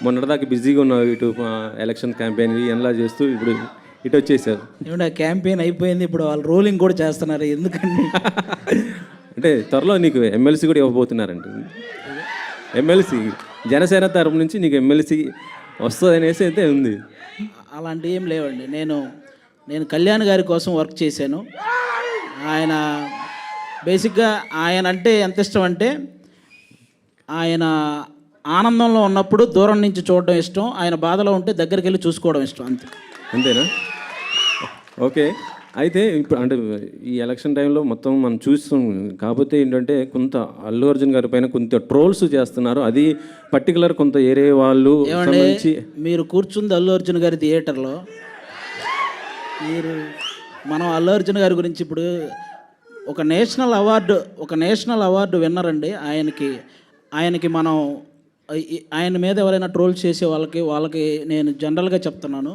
మొన్నటిదాకా బిజీగా ఉన్నావు, ఇటు ఎలక్షన్ క్యాంపెయిన్ ఎలా చేస్తూ ఇప్పుడు ఇటు వచ్చేసారు. ఏమంటే క్యాంపెయిన్ అయిపోయింది, ఇప్పుడు వాళ్ళు రోలింగ్ కూడా చేస్తున్నారు. ఎందుకండి అంటే త్వరలో నీకు ఎమ్మెల్సీ కూడా ఇవ్వబోతున్నారంట. ఎమ్మెల్సీ జనసేన తరపు నుంచి నీకు ఎమ్మెల్సీ వస్తుంది అనేసి అయితే ఉంది. అలాంటివి ఏం లేవండి. నేను కళ్యాణ్ గారి కోసం వర్క్ చేశాను. ఆయన బేసిక్గా ఆయన అంటే ఎంత ఇష్టం అంటే, ఆయన ఆనందంలో ఉన్నప్పుడు దూరం నుంచి చూడడం ఇష్టం, ఆయన బాధలో ఉంటే దగ్గరికి వెళ్ళి చూసుకోవడం ఇష్టం, అంతే. అంతేనా? ఓకే. అయితే ఇప్పుడు అంటే ఈ ఎలక్షన్ టైంలో మొత్తం మనం చూస్తాం. కాకపోతే ఏంటంటే కొంత అల్లు అర్జున్ గారి పైన కొంత ట్రోల్స్ చేస్తున్నారు. అది పర్టికులర్ కొంత ఏరే వాళ్ళు సంబంధించి. మీరు కూర్చుంది అల్లు అర్జున్ గారి థియేటర్లో, మనం అల్లు అర్జున్ గారి గురించి ఇప్పుడు ఒక నేషనల్ అవార్డు విన్నర్ అండి. ఆయనకి మనం ఆయన మీద ఎవరైనా ట్రోల్ చేసే వాళ్ళకి నేను జనరల్గా చెప్తున్నాను,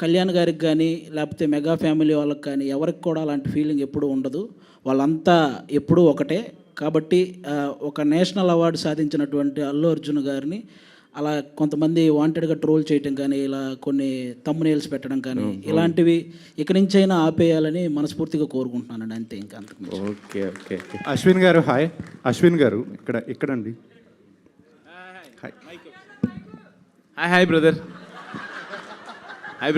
కళ్యాణ్ గారికి కానీ లేకపోతే మెగా ఫ్యామిలీ వాళ్ళకి కానీ ఎవరికి కూడా అలాంటి ఫీలింగ్ ఎప్పుడూ ఉండదు. వాళ్ళంతా ఎప్పుడూ ఒకటే. కాబట్టి ఒక నేషనల్ అవార్డు సాధించినటువంటి అల్లు అర్జున్ గారిని అలా కొంతమంది వాంటెడ్గా ట్రోల్ చేయటం కానీ, ఇలా కొన్ని తమ్మునేల్స్ పెట్టడం కానీ, ఇలాంటివి ఇక నుంచైనా ఆపేయాలని మనస్ఫూర్తిగా కోరుకుంటున్నానండి, అంతే. ఇంకా అంతకు. Okay okay. అశ్విన్ గారు హాయ్. అశ్విన్ గారు ఇక్కడండి. Hi brother. Hi brother.